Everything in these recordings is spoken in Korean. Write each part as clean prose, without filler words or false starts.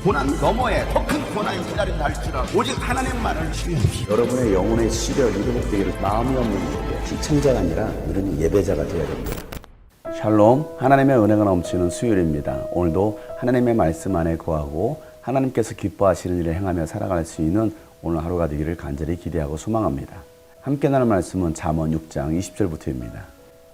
고난 너머에 더 큰 고난이 기다린다 할지라도 오직 하나님 말을 신뢰하십시오. 여러분의 영혼의 시력이 회복되기를 마음이 없는 분에게 시청자가 아니라 누리는 예배자가 되어야 됩니다. 샬롬, 하나님의 은혜가 넘치는 수요일입니다. 오늘도 하나님의 말씀 안에 거하고 하나님께서 기뻐하시는 일을 행하며 살아갈 수 있는 오늘 하루가 되기를 간절히 기대하고 소망합니다. 함께 나눌 말씀은 잠언 6장 20절부터입니다.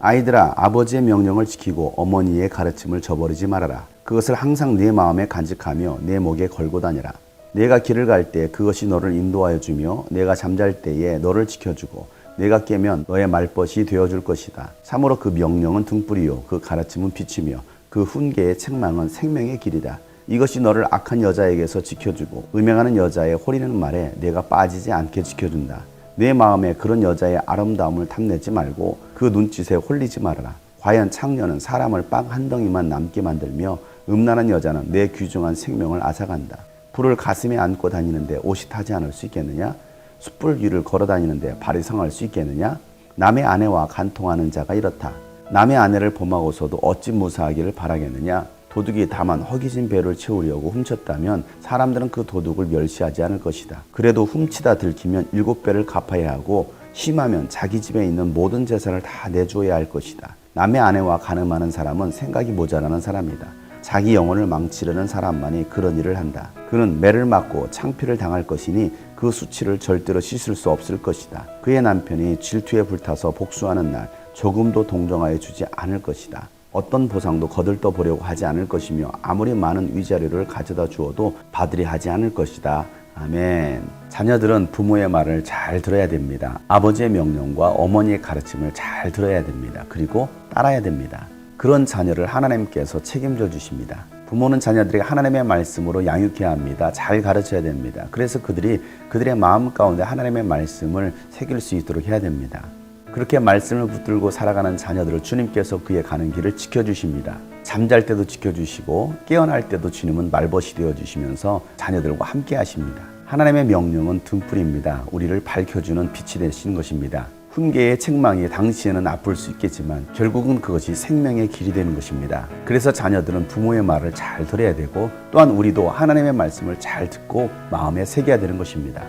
아이들아, 아버지의 명령을 지키고 어머니의 가르침을 저버리지 말아라. 그것을 항상 네 마음에 간직하며 내 목에 걸고 다니라. 내가 길을 갈 때 그것이 너를 인도하여 주며 내가 잠잘 때에 너를 지켜주고 내가 깨면 너의 말벗이 되어줄 것이다. 참으로 그 명령은 등불이요 그 가르침은 빛이며 그 훈계의 책망은 생명의 길이다. 이것이 너를 악한 여자에게서 지켜주고 음행하는 여자의 홀리는 말에 내가 빠지지 않게 지켜준다. 내 마음에 그런 여자의 아름다움을 탐내지 말고 그 눈짓에 홀리지 말아라. 과연 창녀는 사람을 빵 한 덩이만 남게 만들며 음란한 여자는 내 귀중한 생명을 앗아간다. 불을 가슴에 안고 다니는데 옷이 타지 않을 수 있겠느냐? 숯불 위를 걸어 다니는데 발이 상할 수 있겠느냐? 남의 아내와 간통하는 자가 이렇다. 남의 아내를 범하고서도 어찌 무사하기를 바라겠느냐? 도둑이 다만 허기진 배를 채우려고 훔쳤다면 사람들은 그 도둑을 멸시하지 않을 것이다. 그래도 훔치다 들키면 7배를 갚아야 하고 심하면 자기 집에 있는 모든 재산을 다 내줘야 할 것이다. 남의 아내와 간음하는 사람은 생각이 모자라는 사람이다. 자기 영혼을 망치려는 사람만이 그런 일을 한다. 그는 매를 맞고 창피를 당할 것이니 그 수치를 절대로 씻을 수 없을 것이다. 그의 남편이 질투에 불타서 복수하는 날 조금도 동정하여 주지 않을 것이다. 어떤 보상도 거들떠 보려고 하지 않을 것이며 아무리 많은 위자료를 가져다 주어도 받으려 하지 않을 것이다. 아멘. 자녀들은 부모의 말을 잘 들어야 됩니다. 아버지의 명령과 어머니의 가르침을 잘 들어야 됩니다. 그리고 따라야 됩니다. 그런 자녀를 하나님께서 책임져 주십니다. 부모는 자녀들에게 하나님의 말씀으로 양육해야 합니다. 잘 가르쳐야 됩니다. 그래서 그들의 마음 가운데 하나님의 말씀을 새길 수 있도록 해야 됩니다. 그렇게 말씀을 붙들고 살아가는 자녀들을 주님께서 그의 가는 길을 지켜주십니다. 잠잘 때도 지켜주시고 깨어날 때도 주님은 말벗이 되어주시면서 자녀들과 함께 하십니다. 하나님의 명령은 등불입니다. 우리를 밝혀주는 빛이 되시는 것입니다. 훈계의 책망이 당시에는 아플 수 있겠지만 결국은 그것이 생명의 길이 되는 것입니다. 그래서 자녀들은 부모의 말을 잘 들어야 되고 또한 우리도 하나님의 말씀을 잘 듣고 마음에 새겨야 되는 것입니다.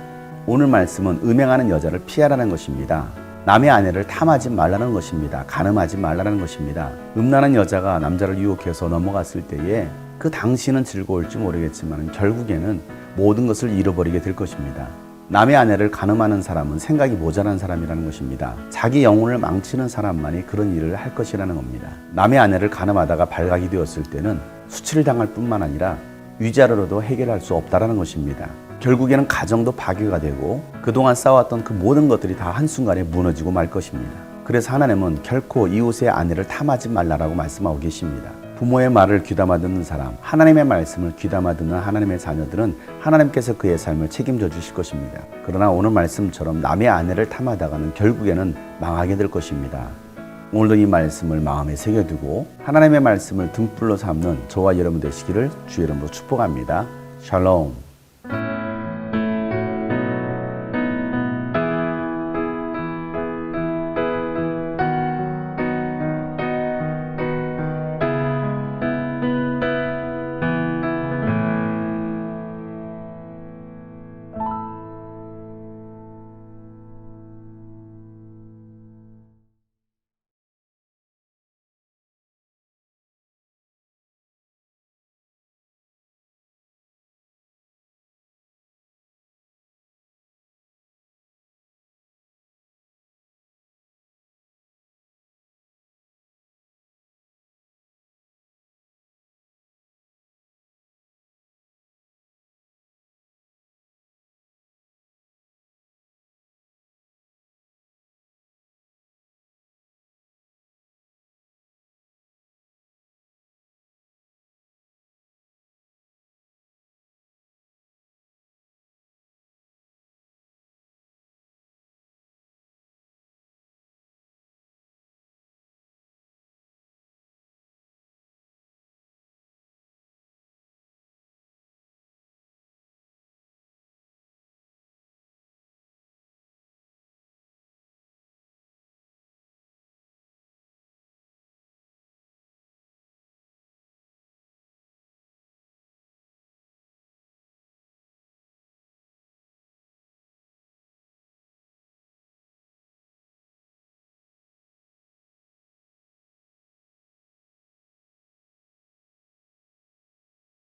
오늘 말씀은 음행하는 여자를 피하라는 것입니다. 남의 아내를 탐하지 말라는 것입니다. 간음하지 말라는 것입니다. 음란한 여자가 남자를 유혹해서 넘어갔을 때에 그 당시는 즐거울지 모르겠지만 결국에는 모든 것을 잃어버리게 될 것입니다. 남의 아내를 간음하는 사람은 생각이 모자란 사람이라는 것입니다. 자기 영혼을 망치는 사람만이 그런 일을 할 것이라는 겁니다. 남의 아내를 간음하다가 발각이 되었을 때는 수치를 당할 뿐만 아니라 위자료로도 해결할 수 없다는 것입니다. 결국에는 가정도 파괴가 되고 그동안 쌓아왔던 그 모든 것들이 다 한순간에 무너지고 말 것입니다. 그래서 하나님은 결코 이웃의 아내를 탐하지 말라라고 말씀하고 계십니다. 부모의 말을 귀담아 듣는 사람, 하나님의 말씀을 귀담아 듣는 하나님의 자녀들은 하나님께서 그의 삶을 책임져 주실 것입니다. 그러나 오늘 말씀처럼 남의 아내를 탐하다가는 결국에는 망하게 될 것입니다. 오늘도 이 말씀을 마음에 새겨두고 하나님의 말씀을 등불로 삼는 저와 여러분 되시기를 주의 이름으로 축복합니다. 샬롬.